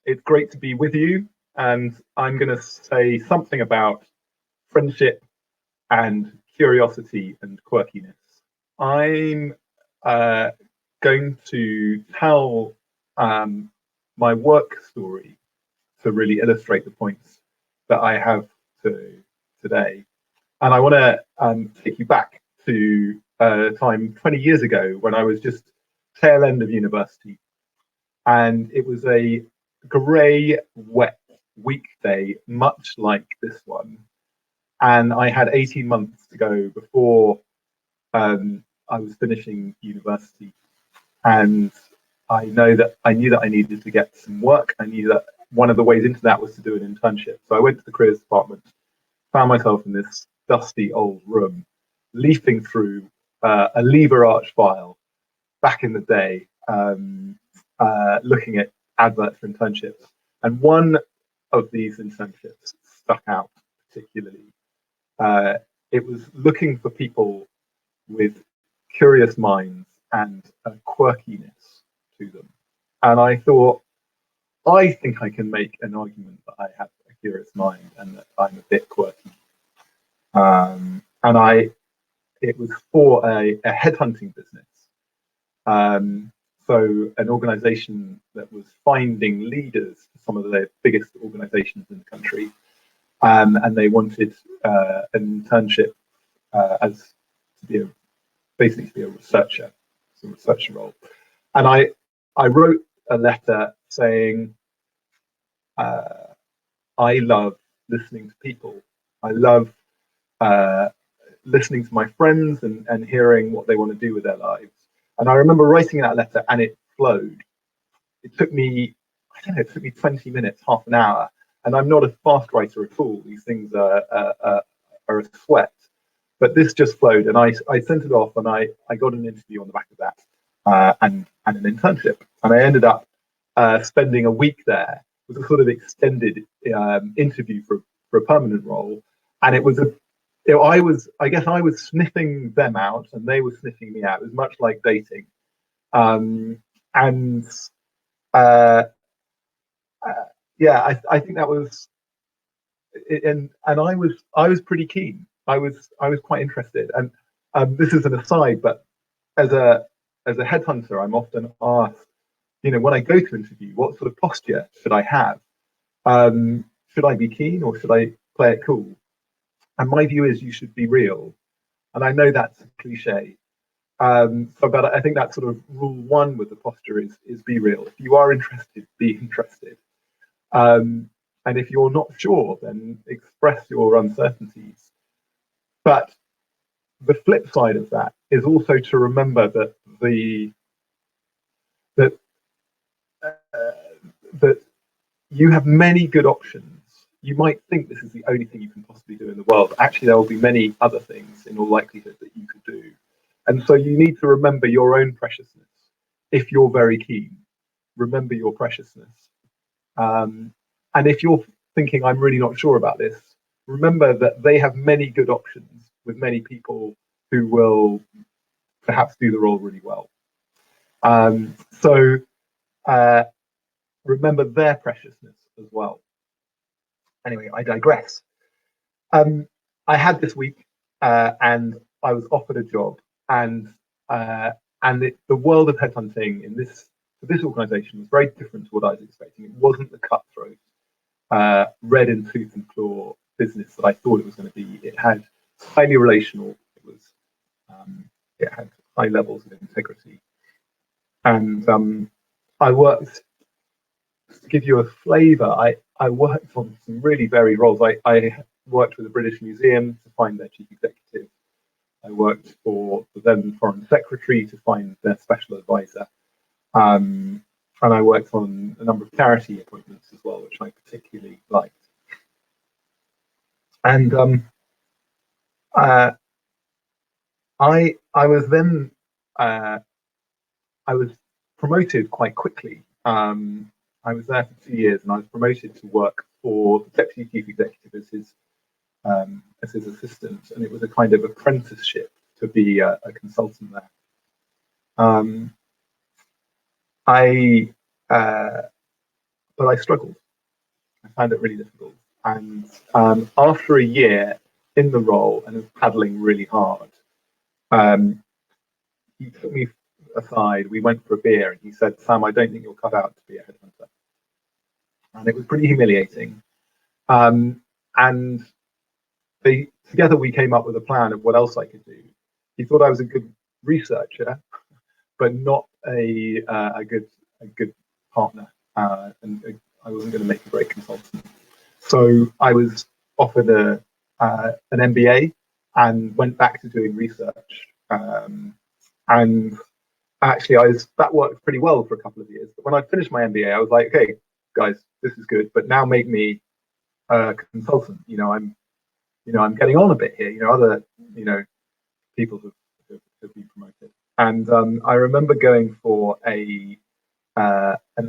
It's great to be with you, and I'm going to say something about friendship and curiosity and quirkiness. I'm going to tell my work story to really illustrate the points that I have today. And I want to take you back to a time 20 years ago when I was just tail end of university. And it was a grey, wet weekday, much like this one. And I had 18 months to go before I was finishing university. And I knew that I needed to get some work. I knew that one of the ways into that was to do an internship. So I went to the careers department, found myself in this dusty old room, leafing through a lever arch file back in the day, looking at adverts for internships. And one of these internships stuck out particularly. It was looking for people with curious minds and a quirkiness to them. And I thought, I think I can make an argument that I have a curious mind and that I'm a bit quirky. It was for a headhunting business. So an organisation that was finding leaders for some of the biggest organisations in the country. And they wanted an internship basically to be a researcher, some researcher role. And I wrote a letter saying, I love listening to people. I love listening to my friends and hearing what they want to do with their lives. And I remember writing that letter and it flowed. It took me 20 minutes, half an hour. And I'm not a fast writer at all. These things are a sweat. But this just flowed, and I sent it off, and I got an interview on the back of that, and an internship. And I ended up spending a week there with a sort of extended interview for a permanent role. And I was sniffing them out, and they were sniffing me out. It was much like dating, yeah, I think that was, and I was pretty keen. I was quite interested. And this is an aside, but as a headhunter, I'm often asked, when I go to interview, what sort of posture should I have? Should I be keen or should I play it cool? And my view is you should be real. And I know that's a cliche. But I think that's sort of rule one with the posture is be real. If you are interested, be interested. And if you're not sure, then express your uncertainties. But the flip side of that is also to remember that you have many good options. You might think this is the only thing you can possibly do in the world. Actually, there will be many other things in all likelihood that you could do. And so you need to remember your own preciousness. If you're very keen, remember your preciousness. And if you're thinking, I'm really not sure about this, remember that they have many good options with many people who will perhaps do the role really well. So remember their preciousness as well. Anyway, I digress. I had this week and I was offered a job, and the world of headhunting in this organisation was very different to what I was expecting. It wasn't the cutthroat, red in tooth and claw business that I thought it was going to be. It had highly relational. It had high levels of integrity, and I worked. To give you a flavour, I worked on some really varied roles. I worked with the British Museum to find their chief executive. I worked for the then Foreign Secretary to find their special advisor. And I worked on a number of charity appointments as well, which I particularly liked. And I was then I was promoted quite quickly. I was there for 2 years, and I was promoted to work for the deputy chief executive as his assistant, and it was a kind of apprenticeship to be a consultant there. I but I struggled. I found it really difficult. And after a year in the role and of paddling really hard, um, he took me aside. We went for a beer, and he said, "Sam, I don't think you're cut out to be a headhunter." And it was pretty humiliating. And together we came up with a plan of what else I could do. He thought I was a good researcher, but not a good partner, and I wasn't going to make a great consultant. So I was offered an MBA and went back to doing research. And actually, that worked pretty well for a couple of years. But when I finished my MBA, I was like, okay, guys, this is good, but now make me a consultant. I'm getting on a bit here. Other people have been promoted, and I remember going for an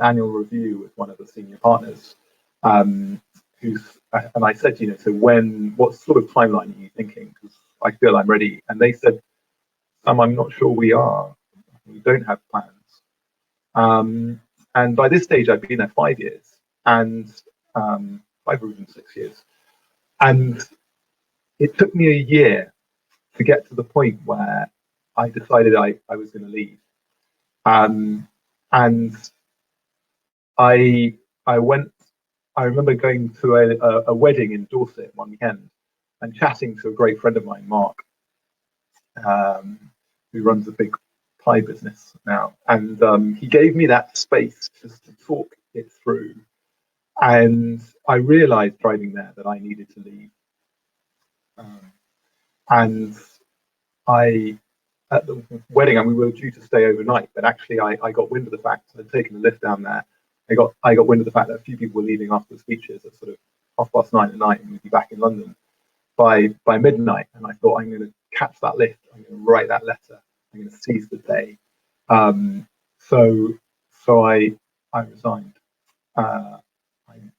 annual review with one of the senior partners, and I said, so what sort of timeline are you thinking? Because I feel I'm ready. And they said, I'm not sure we are. We don't have plans. And by this stage, I'd been there 5 years, and 5 or even 6 years. And it took me a year to get to the point where I decided I was going to leave. And I remember going to a wedding in Dorset one weekend and chatting to a great friend of mine, Mark, who runs a big pie business now. And he gave me that space just to talk it through. And I realized driving there that I needed to leave. And at the wedding, and we were due to stay overnight, but actually I got wind of the fact, I'd taken the lift down there. I got wind of the fact that a few people were leaving after the speeches at sort of 9:30 at night, and we'd be back in London by midnight. And I thought, I'm going to catch that lift. I'm going to write that letter. I'm going to seize the day. So I resigned. I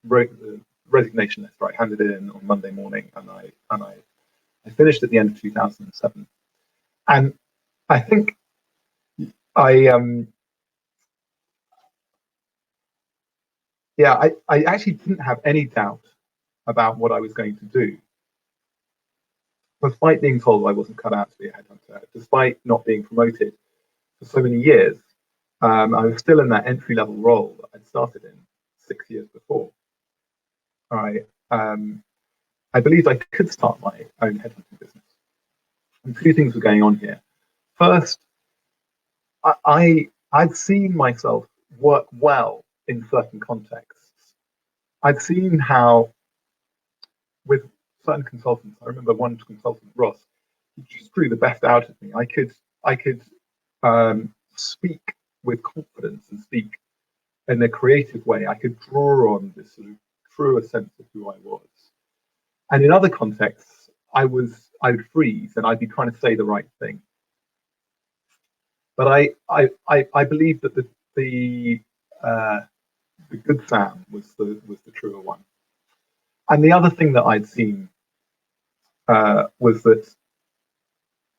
wrote the resignation letter. I handed it in on Monday morning, and I finished at the end of 2007. And I think I actually didn't have any doubt about what I was going to do. Despite being told I wasn't cut out to be a headhunter, despite not being promoted for so many years, I was still in that entry-level role that I'd started in 6 years before. I believed I could start my own headhunting business. And two things were going on here. First, I'd seen myself work well in certain contexts. I'd seen how, with certain consultants, I remember one consultant, Ross, he just drew the best out of me. I could speak with confidence and speak in a creative way. I could draw on this sort of truer sense of who I was. And in other contexts, I would freeze and I'd be trying to say the right thing. But I believe that the good Sam was the truer one. And the other thing that I'd seen was that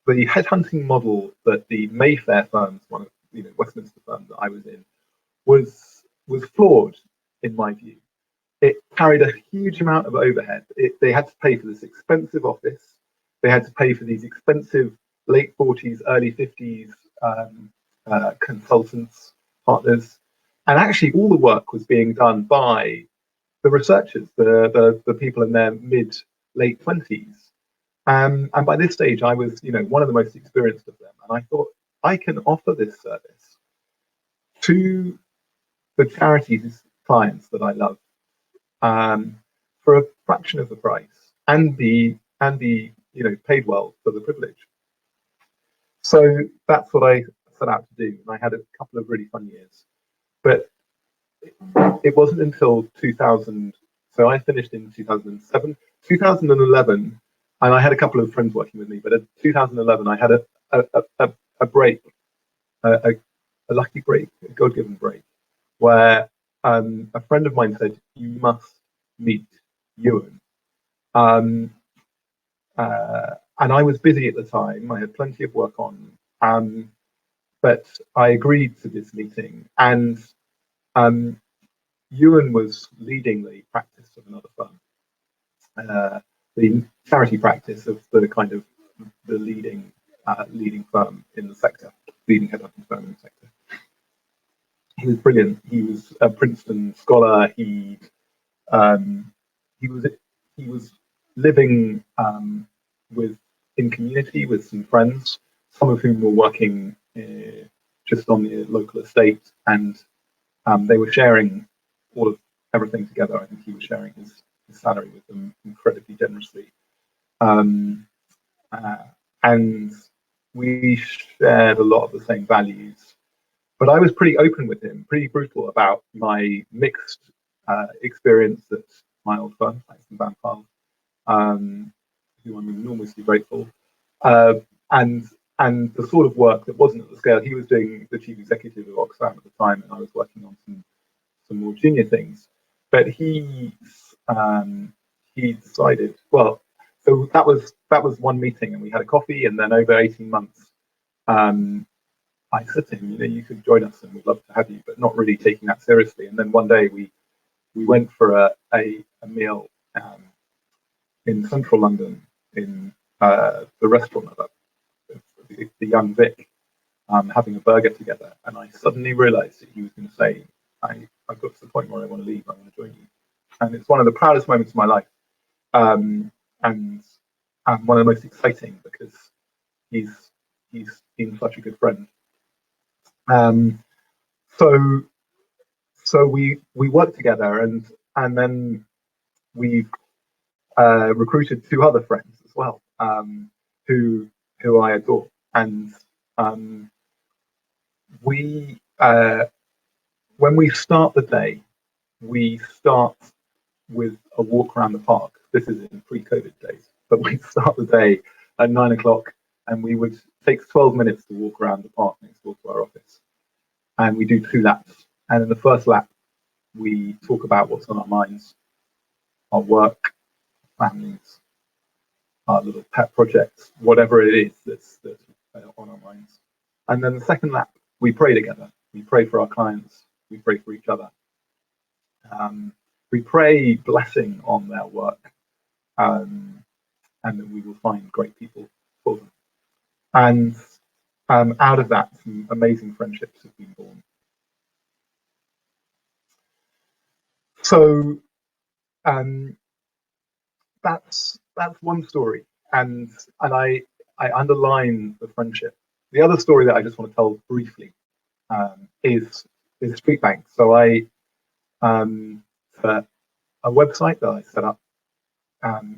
the headhunting model that the Mayfair firms, one of Westminster firms that I was in, was flawed in my view. It carried a huge amount of overhead. They had to pay for this expensive office. They had to pay for these expensive late 40s, early 50s consultants, partners. And actually all the work was being done by the researchers, the people in their late 20s. And by this stage, I was one of the most experienced of them. And I thought, I can offer this service to the charities clients that I love for a fraction of the price and be paid well for the privilege. So that's what I set out to do. And I had a couple of really fun years. But it wasn't until 2000, so I finished in 2007, 2011, and I had a couple of friends working with me, but in 2011 I had a break, a lucky break, a God-given break, where a friend of mine said, you must meet Ewan. And I was busy at the time, I had plenty of work on, but I agreed to this meeting. And Ewan was leading the practice of another firm, the charity practice of the kind of the leading firm in the sector, leading headhunting firm in the sector. He was brilliant. He was a Princeton scholar. He was living in community with some friends, some of whom were working just on the local estate, and they were sharing everything together. I think he was sharing his salary with them incredibly generously, and we shared a lot of the same values. But I was pretty open with him, pretty brutal about my mixed experience at my old firm, Saxton Bampfylde, who I'm enormously grateful, and the sort of work that wasn't at the scale. He was doing the chief executive of Oxfam at the time, and I was working on some more junior things. But he decided, well, so that was one meeting, and we had a coffee, and then over 18 months, I said to him, you could join us, and we'd love to have you, but not really taking that seriously. And then one day we went for a meal in central London in the restaurant of the Young Vic, having a burger together, and I suddenly realised that he was going to say, I've got to the point where I want to leave, I want to join you. And it's one of the proudest moments of my life, and one of the most exciting, because he's been such a good friend. So we worked together, and then we've recruited two other friends as well, who I adore, and when we start the day, we start with a walk around the park. This is in pre-COVID days, but we start the day at 9 o'clock, and it takes 12 minutes to walk around the park next door to our office, and we do 2 laps. And in the first lap, we talk about what's on our minds, our work, families, our little pet projects, whatever it is that's on our minds. And then the second lap, we pray together. We pray for our clients. We pray for each other. We pray blessing on their work, and that we will find great people for them. And out of that, some amazing friendships have been born. So that's one story, and I underline the friendship. The other story that I just want to tell briefly is Streetbank. So for a website that I set up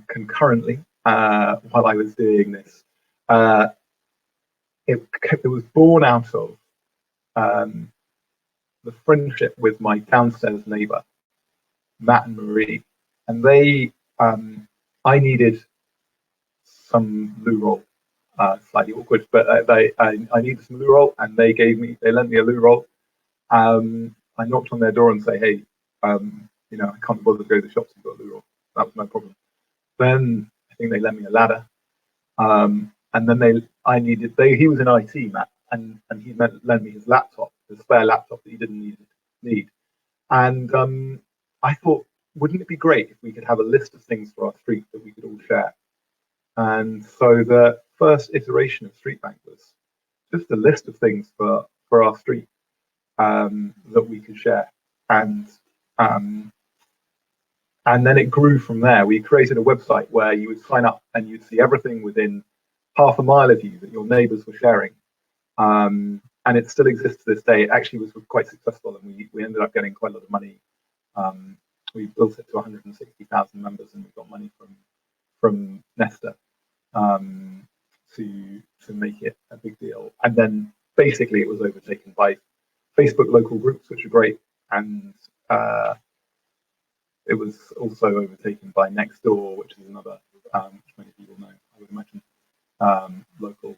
concurrently while I was doing this, it was born out of the friendship with my downstairs neighbour, Matt and Marie, and I needed some loo roll, slightly awkward, but I needed some loo roll, and they lent me a loo roll. I knocked on their door and say, hey, I can't bother to go to the shops, you've got a loo roll. That was no problem. Then I think they lent me a ladder, and then he was in IT, Matt, and he lent me his laptop, his spare laptop that he didn't need. And I thought, wouldn't it be great if we could have a list of things for our street that we could all share? And so the first iteration of Streetbank was just a list of things for our street that we could share. And then it grew from there. We created a website where you would sign up and you'd see everything within half a mile of you that your neighbours were sharing. And it still exists to this day. It actually was quite successful, and we ended up getting quite a lot of money. We built it to 160,000 members, and we got money from NESTA to make it a big deal. And then basically it was overtaken by Facebook local groups, which are great, and it was also overtaken by Nextdoor, which is another, which many people know, I would imagine, local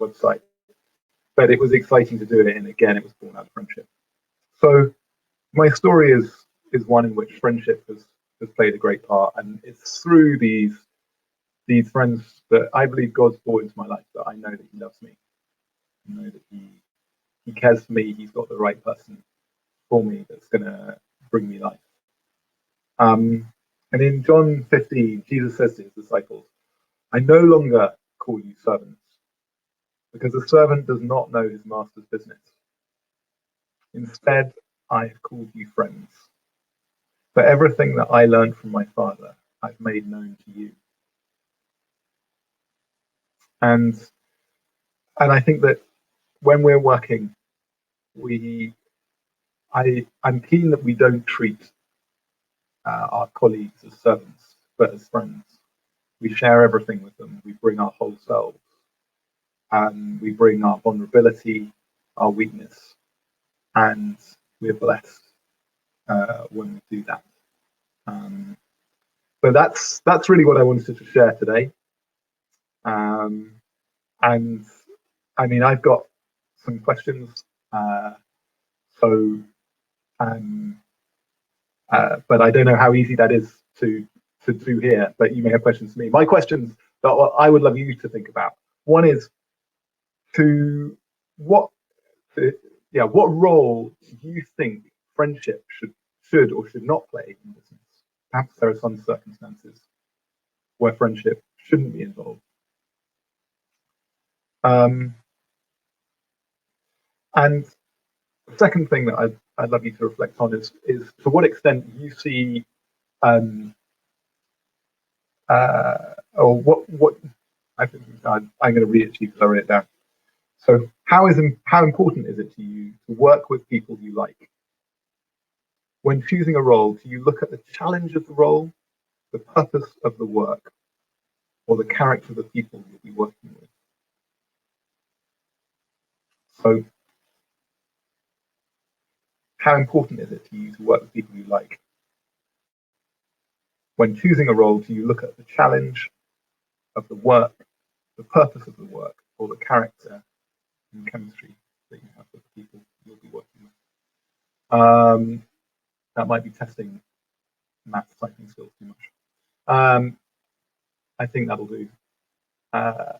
website. But it was exciting to do it, and again, it was born out of friendship. So my story is one in which friendship has played a great part, and it's through these friends that I believe God's brought into my life that I know that He loves me. I know that He cares for me. He's got the right person for me that's gonna bring me life. And in John 15, Jesus says to his disciples, I no longer call you servants, because a servant does not know his master's business. Instead, I have called you friends. For everything that I learned from my Father, I've made known to you. And I think that when we're working, I'm keen that we don't treat our colleagues as servants, but as friends. We share everything with them. We bring our whole selves. We bring our vulnerability, our weakness, and we're blessed when we do that. But that's really what I wanted to share today. And I mean, I've got some questions. But I don't know how easy that is to do here. But you may have questions for me. My questions that I would love you to think about. One is what role do you think friendship should or should not play in business? Perhaps there are some circumstances where friendship shouldn't be involved. And the second thing that I'd love you to reflect on is to what extent you see or what I think I'm going to read it to you because I wrote it down. So how important is it to you to work with people you like? When choosing a role, do you look at the challenge of the role, the purpose of the work, or the character of the people you'll be working with? So how important is it to you to work with people you like? When choosing a role, do you look at the challenge of the work, the purpose of the work, or the character and chemistry that you have with the people you'll be working with? That might be testing maths typing skills too much. I think that'll do. Are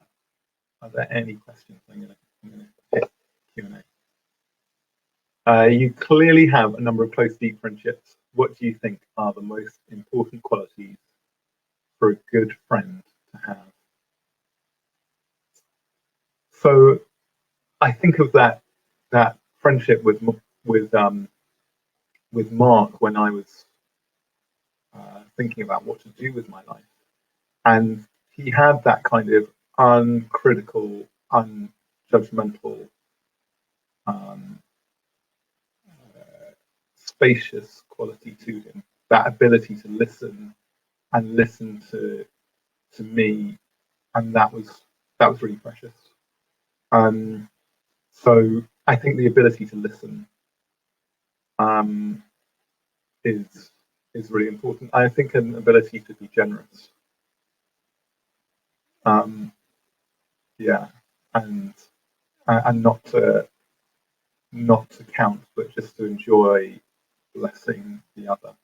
there any questions? I'm going to hit Q&A. You clearly have a number of close, deep friendships. What do you think are the most important qualities for a good friend to have? So I think of that friendship with Mark when I was thinking about what to do with my life, and he had that kind of uncritical, unjudgmental, spacious quality to him. That ability to listen and listen to me, and that was really precious. So I think the ability to listen is really important. I think an ability to be generous. Yeah, and not to count, but just to enjoy blessing the other.